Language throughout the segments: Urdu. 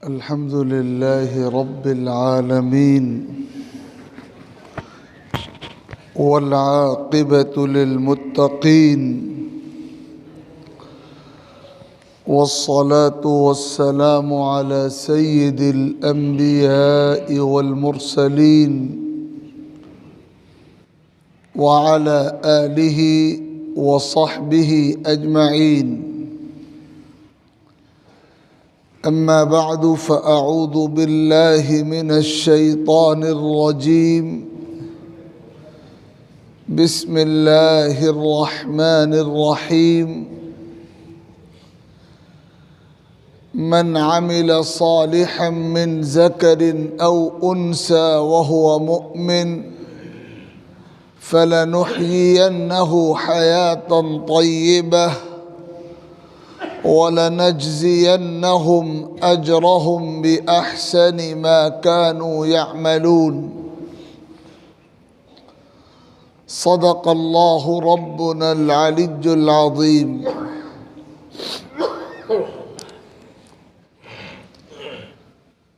الحمد لله رب العالمين والعاقبة للمتقين والصلاة والسلام على سيد الأنبياء والمرسلين وعلى آله وصحبه أجمعين. أما بعد فأعوذ بالله من الشيطان الرجيم. بسم الله الرحمن الرحيم. من عمل صالحا من ذكر أو أنثى وهو مؤمن فلنحيينه حياة طيبة ولنجزينهم أجرهم بأحسن ما كانوا يعملون. صدق الله ربنا العلي العظيم.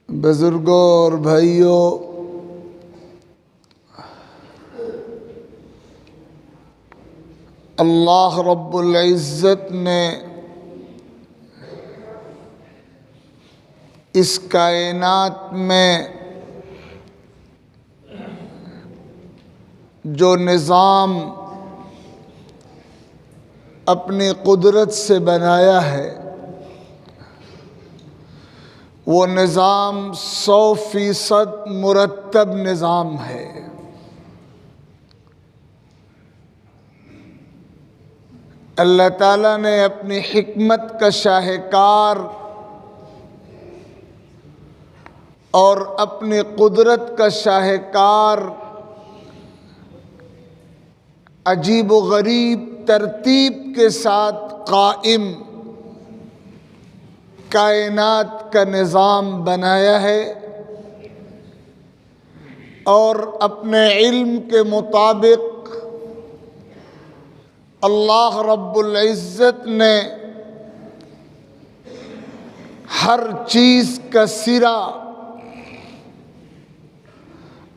بزرگوں اور بھائیوں، اللہ رب العزت نے اس کائنات میں جو نظام اپنی قدرت سے بنایا ہے وہ نظام 100% مرتب نظام ہے۔ اللہ تعالیٰ نے اپنی حکمت کا شاہکار اور اپنی قدرت کا شاہکار عجیب و غریب ترتیب کے ساتھ قائم کائنات کا نظام بنایا ہے، اور اپنے علم کے مطابق اللہ رب العزت نے ہر چیز کا سرا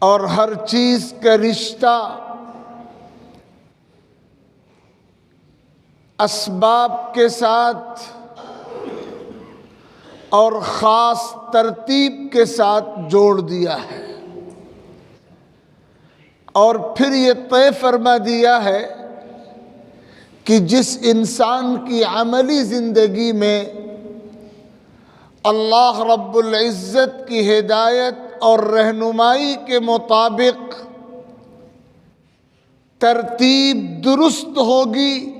اور ہر چیز کا رشتہ اسباب کے ساتھ اور خاص ترتیب کے ساتھ جوڑ دیا ہے، اور پھر یہ طے فرما دیا ہے کہ جس انسان کی عملی زندگی میں اللہ رب العزت کی ہدایت اور رہنمائی کے مطابق ترتیب درست ہوگی،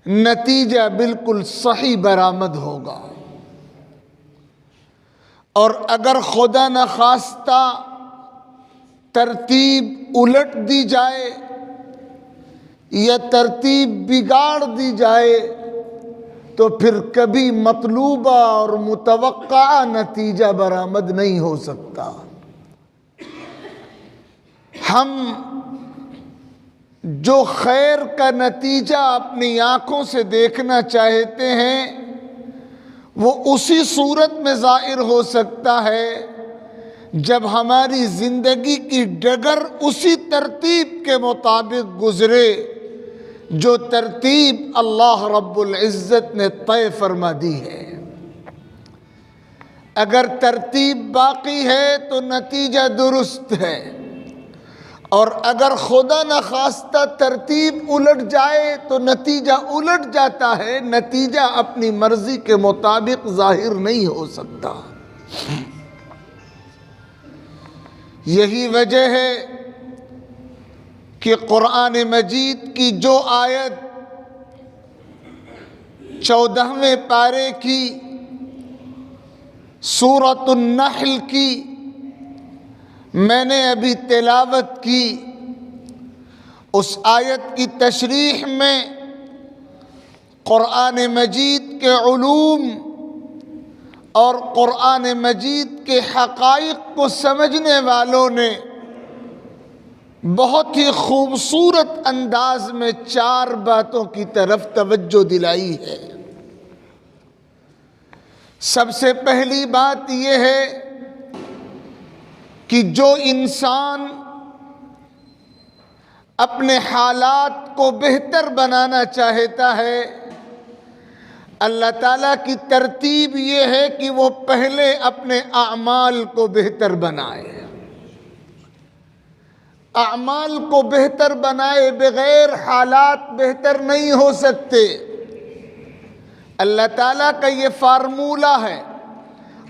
نتیجہ بالکل صحیح برآمد ہوگا۔ اور اگر خدا نخواستہ ترتیب الٹ دی جائے یا ترتیب بگاڑ دی جائے تو پھر کبھی مطلوبہ اور متوقع نتیجہ برآمد نہیں ہو سکتا۔ ہم جو خیر کا نتیجہ اپنی آنکھوں سے دیکھنا چاہتے ہیں وہ اسی صورت میں ظاہر ہو سکتا ہے جب ہماری زندگی کی ڈگر اسی ترتیب کے مطابق گزرے جو ترتیب اللہ رب العزت نے طے فرما دی ہے۔ اگر ترتیب باقی ہے تو نتیجہ درست ہے، اور اگر خدا نخواستہ ترتیب الٹ جائے تو نتیجہ الٹ جاتا ہے، نتیجہ اپنی مرضی کے مطابق ظاہر نہیں ہو سکتا۔ یہی وجہ ہے کہ قرآن مجید کی جو آیت 14ویں پارے کی سورۃ النحل کی میں نے ابھی تلاوت کی، اس آیت کی تشریح میں قرآن مجید کے علوم اور قرآن مجید کے حقائق کو سمجھنے والوں نے بہت ہی خوبصورت انداز میں 4 باتوں کی طرف توجہ دلائی ہے۔ سب سے پہلی بات یہ ہے کہ جو انسان اپنے حالات کو بہتر بنانا چاہتا ہے، اللہ تعالیٰ کی ترتیب یہ ہے کہ وہ پہلے اپنے اعمال کو بہتر بنائے۔ اعمال کو بہتر بنائے بغیر حالات بہتر نہیں ہو سکتے۔ اللہ تعالیٰ کا یہ فارمولہ ہے،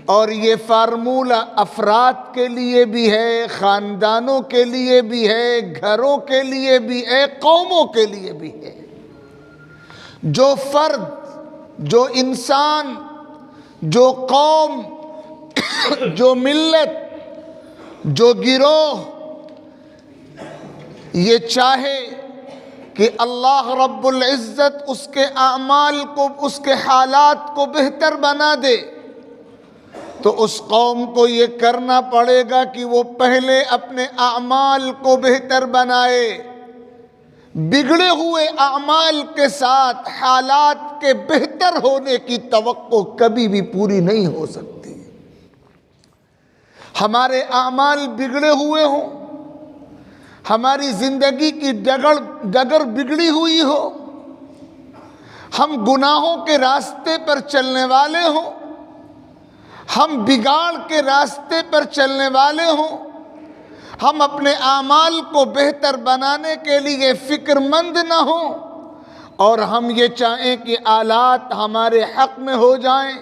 اور یہ فارمولہ افراد کے لیے بھی ہے، خاندانوں کے لیے بھی ہے، گھروں کے لیے بھی ہے، قوموں کے لیے بھی ہے۔ جو فرد، جو انسان، جو قوم، جو ملت، جو گروہ یہ چاہے کہ اللہ رب العزت اس کے اعمال کو، اس کے حالات کو بہتر بنا دے، تو اس قوم کو یہ کرنا پڑے گا کہ وہ پہلے اپنے اعمال کو بہتر بنائے۔ بگڑے ہوئے اعمال کے ساتھ حالات کے بہتر ہونے کی توقع کبھی بھی پوری نہیں ہو سکتی۔ ہمارے اعمال بگڑے ہوئے ہوں، ہماری زندگی کی ڈگر بگڑی ہوئی ہو، ہم گناہوں کے راستے پر چلنے والے ہوں، ہم بگاڑ کے راستے پر چلنے والے ہوں، ہم اپنے اعمال کو بہتر بنانے کے لیے فکر مند نہ ہوں، اور ہم یہ چاہیں کہ آلات ہمارے حق میں ہو جائیں،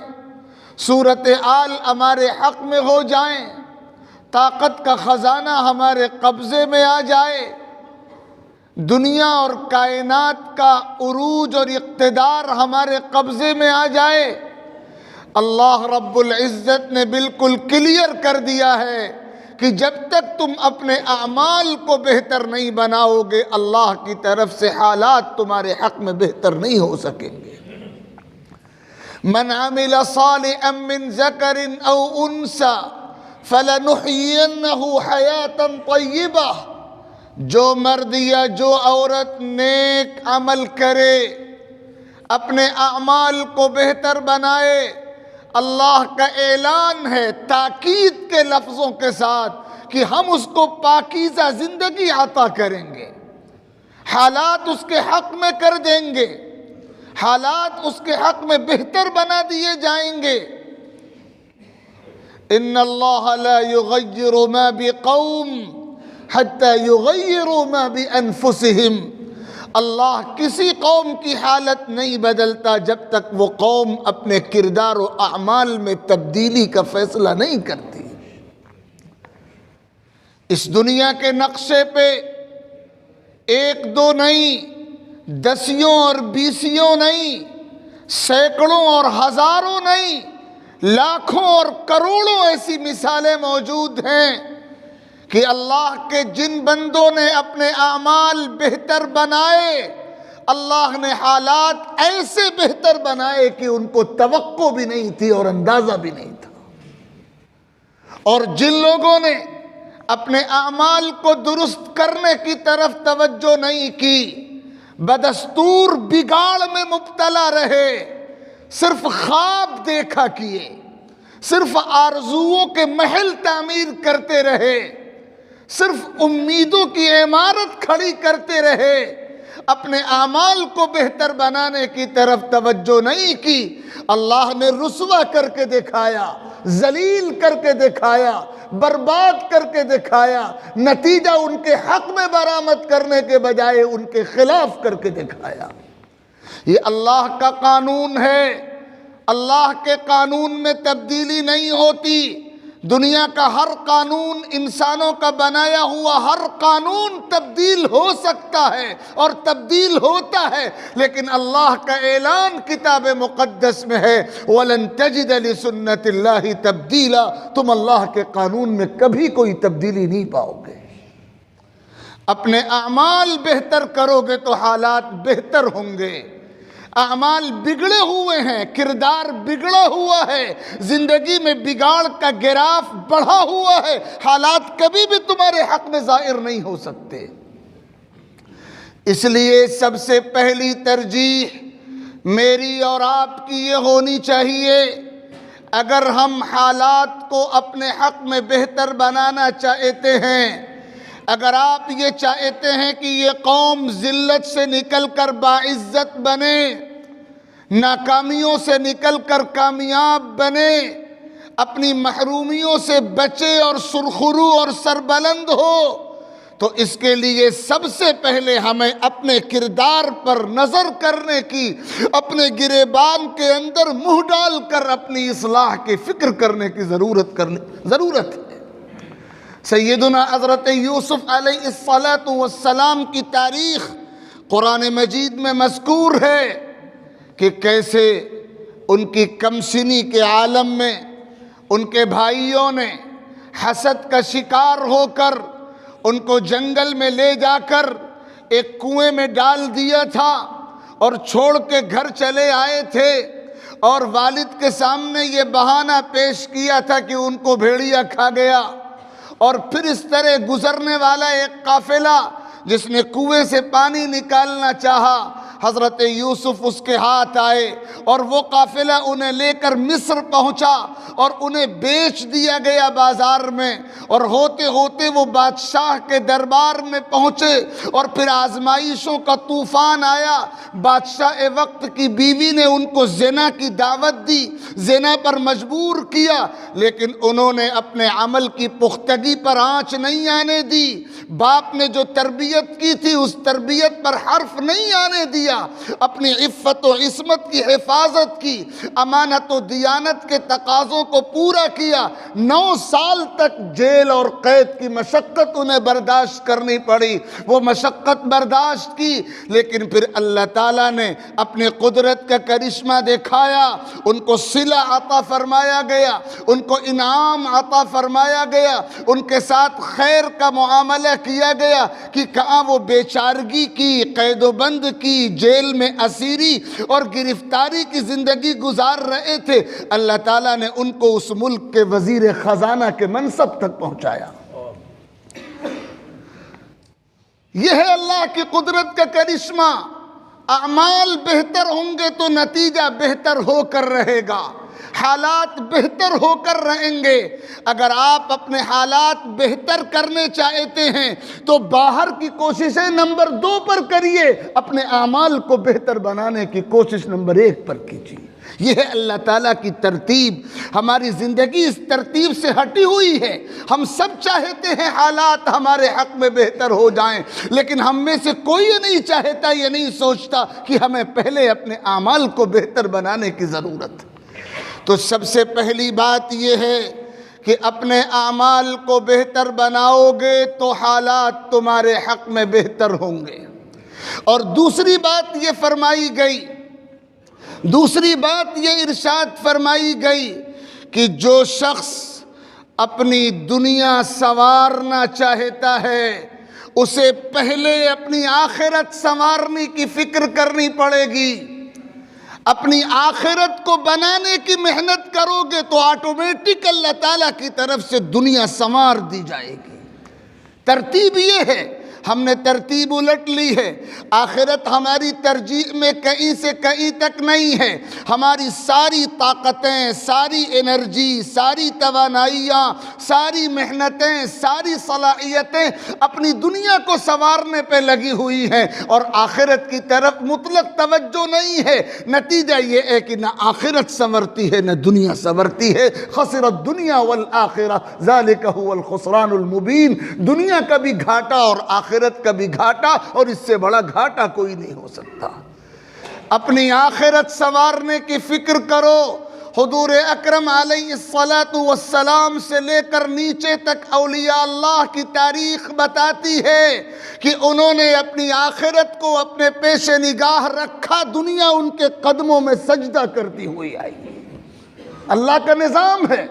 صورتحال ہمارے حق میں ہو جائیں، طاقت کا خزانہ ہمارے قبضے میں آ جائے، دنیا اور کائنات کا عروج اور اقتدار ہمارے قبضے میں آ جائے۔ اللہ رب العزت نے بالکل کلیئر کر دیا ہے کہ جب تک تم اپنے اعمال کو بہتر نہیں بناؤ گے، اللہ کی طرف سے حالات تمہارے حق میں بہتر نہیں ہو سکیں گے۔ من عمل صالحا من ذکر او انثى فلنحيينه حیاتا طیبہ، جو مرد یا جو عورت نیک عمل کرے، اپنے اعمال کو بہتر بنائے، اللہ کا اعلان ہے تاکید کے لفظوں کے ساتھ کہ ہم اس کو پاکیزہ زندگی عطا کریں گے، حالات اس کے حق میں کر دیں گے، حالات اس کے حق میں بہتر بنا دیے جائیں گے۔ ان اللہ لا یغیر ما بقوم حتی یغیروا ما بانفسہم، اللہ کسی قوم کی حالت نہیں بدلتا جب تک وہ قوم اپنے کردار و اعمال میں تبدیلی کا فیصلہ نہیں کرتی۔ اس دنیا کے نقشے پہ ایک دو نہیں، دسیوں اور بیسیوں نہیں، سینکڑوں اور ہزاروں نہیں، لاکھوں اور کروڑوں ایسی مثالیں موجود ہیں کہ اللہ کے جن بندوں نے اپنے اعمال بہتر بنائے، اللہ نے حالات ایسے بہتر بنائے کہ ان کو توقع بھی نہیں تھی اور اندازہ بھی نہیں تھا۔ اور جن لوگوں نے اپنے اعمال کو درست کرنے کی طرف توجہ نہیں کی، بدستور بگاڑ میں مبتلا رہے، صرف خواب دیکھا کیے، صرف آرزوؤں کے محل تعمیر کرتے رہے، صرف امیدوں کی عمارت کھڑی کرتے رہے، اپنے اعمال کو بہتر بنانے کی طرف توجہ نہیں کی، اللہ نے رسوا کر کے دکھایا، ذلیل کر کے دکھایا، برباد کر کے دکھایا، نتیجہ ان کے حق میں برآمد کرنے کے بجائے ان کے خلاف کر کے دکھایا۔ یہ اللہ کا قانون ہے، اللہ کے قانون میں تبدیلی نہیں ہوتی۔ دنیا کا ہر قانون، انسانوں کا بنایا ہوا ہر قانون تبدیل ہو سکتا ہے اور تبدیل ہوتا ہے، لیکن اللہ کا اعلان کتاب مقدس میں ہے وَلَن تَجِدَ لِسُنَّةِ اللَّهِ تَبْدِيلًا، تم اللہ کے قانون میں کبھی کوئی تبدیلی نہیں پاؤ گے۔ اپنے اعمال بہتر کرو گے تو حالات بہتر ہوں گے۔ اعمال بگڑے ہوئے ہیں، کردار بگڑا ہوا ہے، زندگی میں بگاڑ کا گراف بڑھا ہوا ہے، حالات کبھی بھی تمہارے حق میں ظاہر نہیں ہو سکتے۔ اس لیے سب سے پہلی ترجیح میری اور آپ کی یہ ہونی چاہیے، اگر ہم حالات کو اپنے حق میں بہتر بنانا چاہتے ہیں، اگر آپ یہ چاہتے ہیں کہ یہ قوم ذلت سے نکل کر باعزت بنے، ناکامیوں سے نکل کر کامیاب بنے، اپنی محرومیوں سے بچے اور سرخرو اور سربلند ہو، تو اس کے لیے سب سے پہلے ہمیں اپنے کردار پر نظر کرنے کی، اپنے گریبان کے اندر منہ ڈال کر اپنی اصلاح کی فکر کرنے کی ضرورت ہے۔ سیدنا حضرت یوسف علیہ السلام کی تاریخ قرآن مجید میں مذکور ہے کہ کیسے ان کی کم سنی کے عالم میں ان کے بھائیوں نے حسد کا شکار ہو کر ان کو جنگل میں لے جا کر ایک کنویں میں ڈال دیا تھا اور چھوڑ کے گھر چلے آئے تھے، اور والد کے سامنے یہ بہانہ پیش کیا تھا کہ ان کو بھیڑیا کھا گیا، اور پھر اس طرح گزرنے والا ایک قافلہ جس نے کنویں سے پانی نکالنا چاہا، حضرت یوسف اس کے ہاتھ آئے اور وہ قافلہ انہیں لے کر مصر پہنچا اور انہیں بیچ دیا گیا بازار میں، اور ہوتے ہوتے وہ بادشاہ کے دربار میں پہنچے، اور پھر آزمائشوں کا طوفان آیا۔ بادشاہ وقت کی بیوی نے ان کو زنا کی دعوت دی، زنا پر مجبور کیا، لیکن انہوں نے اپنے عمل کی پختگی پر آنچ نہیں آنے دی، باپ نے جو تربیت کی تھی اس تربیت پر حرف نہیں آنے دیا، اپنی عفت و عصمت کی حفاظت کی، امانت و دیانت کے تقاضوں کو پورا کیا۔ 9 سال تک جیل اور قید کی مشقت انہیں برداشت کرنی پڑی، وہ مشقت برداشت کی، لیکن پھر اللہ تعالیٰ نے اپنے قدرت کا کرشمہ دکھایا، ان کو صلہ عطا فرمایا گیا، ان کو انعام عطا فرمایا گیا، ان کے ساتھ خیر کا معاملہ کیا گیا کہ کہاں وہ بیچارگی کی، قید و بند کی، جیل میں اسیری اور گرفتاری کی زندگی گزار رہے تھے، اللہ تعالیٰ نے ان کو اس ملک کے وزیر خزانہ کے منصب تک پہنچایا۔ یہ ہے اللہ کی قدرت کا کرشمہ۔ اعمال بہتر ہوں گے تو نتیجہ بہتر ہو کر رہے گا، حالات بہتر ہو کر رہیں گے۔ اگر آپ اپنے حالات بہتر کرنے چاہتے ہیں تو باہر کی کوششیں نمبر 2 پر کریے، اپنے اعمال کو بہتر بنانے کی کوشش نمبر 1 پر کیجیے۔ یہ ہے اللہ تعالیٰ کی ترتیب۔ ہماری زندگی اس ترتیب سے ہٹی ہوئی ہے۔ ہم سب چاہتے ہیں حالات ہمارے حق میں بہتر ہو جائیں، لیکن ہم میں سے کوئی یہ نہیں چاہتا، یہ نہیں سوچتا کہ ہمیں پہلے اپنے اعمال کو بہتر بنانے کی ضرورت ہے۔ تو سب سے پہلی بات یہ ہے کہ اپنے اعمال کو بہتر بناؤ گے تو حالات تمہارے حق میں بہتر ہوں گے۔ اور دوسری بات یہ فرمائی گئی، دوسری بات یہ ارشاد فرمائی گئی کہ جو شخص اپنی دنیا سنوارنا چاہتا ہے اسے پہلے اپنی آخرت سنوارنے کی فکر کرنی پڑے گی۔ اپنی آخرت کو بنانے کی محنت کرو گے تو آٹومیٹک اللہ تعالیٰ کی طرف سے دنیا سنوار دی جائے گی۔ ترتیب یہ ہے، ہم نے ترتیب الٹ لی ہے۔ آخرت ہماری ترجیح میں کہیں سے کہیں تک نہیں ہے۔ ہماری ساری طاقتیں، ساری انرجی، ساری توانائیاں، ساری محنتیں، ساری صلاحیتیں اپنی دنیا کو سنوارنے پہ لگی ہوئی ہیں، اور آخرت کی طرف مطلق توجہ نہیں ہے۔ نتیجہ یہ ہے کہ نہ آخرت سنورتی ہے نہ دنیا سنورتی ہے۔ خسر الدنیا والآخرہ ذالک هو الخسران المبین۔ دنیا کا بھی گھاٹا اور آخرت کا بھی گھاٹا، اور اس سے بڑا گھاٹا کوئی نہیں ہو سکتا۔ اپنی آخرت سنوارنے کی فکر کرو۔ حضور اکرم علیہ السلام سے لے کر نیچے تک اولیاء اللہ کی تاریخ بتاتی ہے کہ انہوں نے اپنی آخرت کو اپنے پیش نگاہ رکھا، دنیا ان کے قدموں میں سجدہ کرتی ہوئی آئی۔ اللہ کا نظام ہے،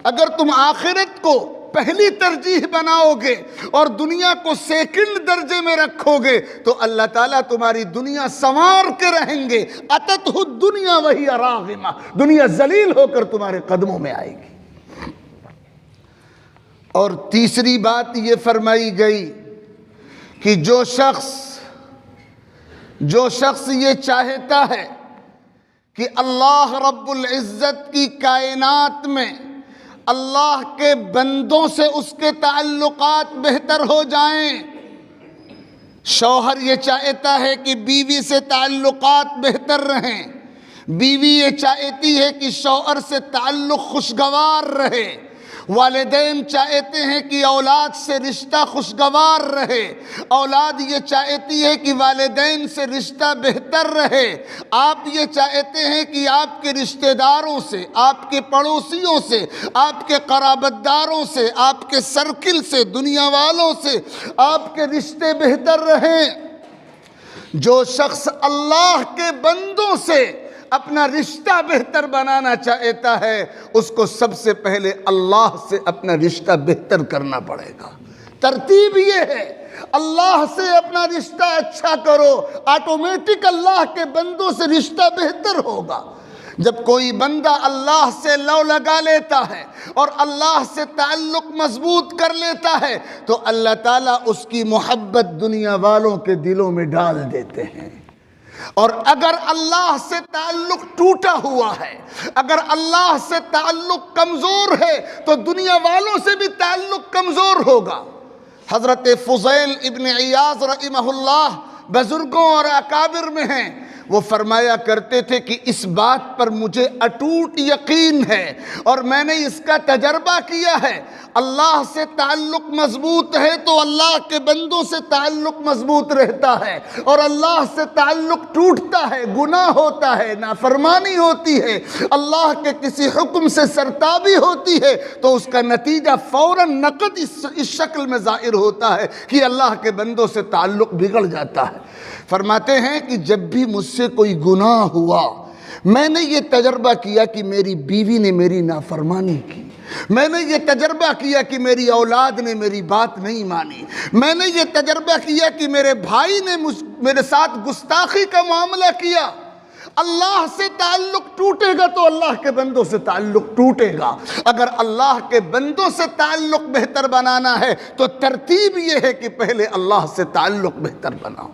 اگر تم آخرت کو پہلی ترجیح بناؤ گے اور دنیا کو سیکنڈ درجے میں رکھو گے تو اللہ تعالیٰ تمہاری دنیا سنوار کے رہیں گے۔ اتتہ الدنیا وہی راغمہ، دنیا ذلیل ہو کر تمہارے قدموں میں آئے گی۔ اور تیسری بات یہ فرمائی گئی کہ جو شخص یہ چاہتا ہے کہ اللہ رب العزت کی کائنات میں اللہ کے بندوں سے اس کے تعلقات بہتر ہو جائیں۔ شوہر یہ چاہتا ہے کہ بیوی سے تعلقات بہتر رہیں، بیوی یہ چاہتی ہے کہ شوہر سے تعلق خوشگوار رہے، والدین چاہتے ہیں کہ اولاد سے رشتہ خوشگوار رہے، اولاد یہ چاہتی ہے کہ والدین سے رشتہ بہتر رہے، آپ یہ چاہتے ہیں کہ آپ کے رشتہ داروں سے، آپ کے پڑوسیوں سے، آپ کے قرابت داروں سے، آپ کے سرکل سے، دنیا والوں سے آپ کے رشتے بہتر رہیں۔ جو شخص اللہ کے بندوں سے اپنا رشتہ بہتر بنانا چاہتا ہے، اس کو سب سے پہلے اللہ سے اپنا رشتہ بہتر کرنا پڑے گا۔ ترتیب یہ ہے، اللہ سے اپنا رشتہ اچھا کرو، آٹومیٹک اللہ کے بندوں سے رشتہ بہتر ہوگا۔ جب کوئی بندہ اللہ سے لو لگا لیتا ہے اور اللہ سے تعلق مضبوط کر لیتا ہے تو اللہ تعالیٰ اس کی محبت دنیا والوں کے دلوں میں ڈال دیتے ہیں۔ اور اگر اللہ سے تعلق ٹوٹا ہوا ہے، اگر اللہ سے تعلق کمزور ہے تو دنیا والوں سے بھی تعلق کمزور ہوگا۔ حضرت فضیل ابن عیاض رحمہ اللہ بزرگوں اور اکابر میں ہیں، وہ فرمایا کرتے تھے کہ اس بات پر مجھے اٹوٹ یقین ہے اور میں نے اس کا تجربہ کیا ہے، اللہ سے تعلق مضبوط ہے تو اللہ کے بندوں سے تعلق مضبوط رہتا ہے، اور اللہ سے تعلق ٹوٹتا ہے، گناہ ہوتا ہے، نافرمانی ہوتی ہے، اللہ کے کسی حکم سے سرتابی ہوتی ہے تو اس کا نتیجہ فوراً نقد اس شکل میں ظاہر ہوتا ہے کہ اللہ کے بندوں سے تعلق بگڑ جاتا ہے۔ فرماتے ہیں کہ جب بھی مجھ سے کوئی گناہ ہوا، میں نے یہ تجربہ کیا کہ میری بیوی نے میری نافرمانی کی، میں نے یہ تجربہ کیا کہ میری اولاد نے میری بات نہیں مانی، میں نے یہ تجربہ کیا کہ میرے بھائی نے میرے ساتھ گستاخی کا معاملہ کیا۔ اللہ سے تعلق ٹوٹے گا تو اللہ کے بندوں سے تعلق ٹوٹے گا۔ اگر اللہ کے بندوں سے تعلق بہتر بنانا ہے تو ترتیب یہ ہے کہ پہلے اللہ سے تعلق بہتر بناؤ۔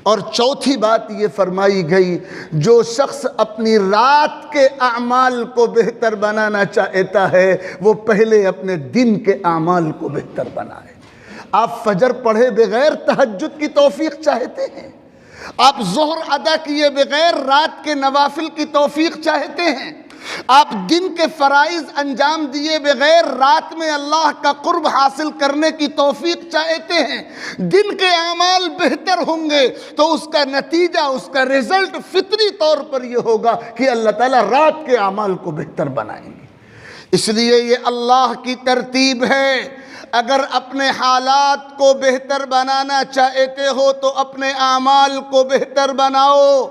اور چوتھی بات یہ فرمائی گئی، جو شخص اپنی رات کے اعمال کو بہتر بنانا چاہتا ہے وہ پہلے اپنے دن کے اعمال کو بہتر بنائے۔ آپ فجر پڑھے بغیر تہجد کی توفیق چاہتے ہیں، آپ ظہر ادا کیے بغیر رات کے نوافل کی توفیق چاہتے ہیں، آپ دن کے فرائض انجام دیے بغیر رات میں اللہ کا قرب حاصل کرنے کی توفیق چاہتے ہیں، دن کے اعمال بہتر ہوں گے تو اس کا نتیجہ، اس کا رزلٹ فطری طور پر یہ ہوگا کہ اللہ تعالیٰ رات کے اعمال کو بہتر بنائیں گے۔ اس لیے یہ اللہ کی ترتیب ہے۔ اگر اپنے حالات کو بہتر بنانا چاہتے ہو تو اپنے اعمال کو بہتر بناؤ،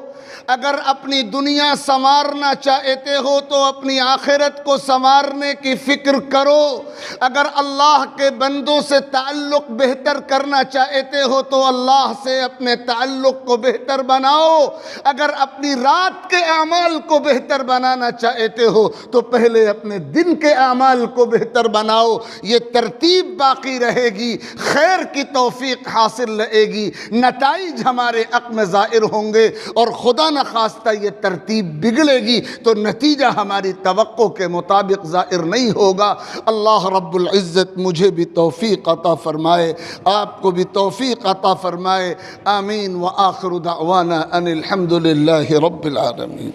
اگر اپنی دنیا سنوارنا چاہتے ہو تو اپنی آخرت کو سنوارنے کی فکر کرو، اگر اللہ کے بندوں سے تعلق بہتر کرنا چاہتے ہو تو اللہ سے اپنے تعلق کو بہتر بناؤ، اگر اپنی رات کے اعمال کو بہتر بنانا چاہتے ہو تو پہلے اپنے دن کے اعمال کو بہتر بناؤ۔ یہ ترتیب باقی رہے گی، خیر کی توفیق حاصل رہے گی، نتائج ہمارے حق میں ظاہر ہوں گے، اور خدا نخواستہ یہ ترتیب بگڑے گی تو نتیجہ ہماری توقع کے مطابق ظاہر نہیں ہوگا۔ اللہ رب العزت مجھے بھی توفیق عطا فرمائے، آپ کو بھی توفیق عطا فرمائے، آمین۔ وآخر دعوانا ان الحمد للہ رب العالمین۔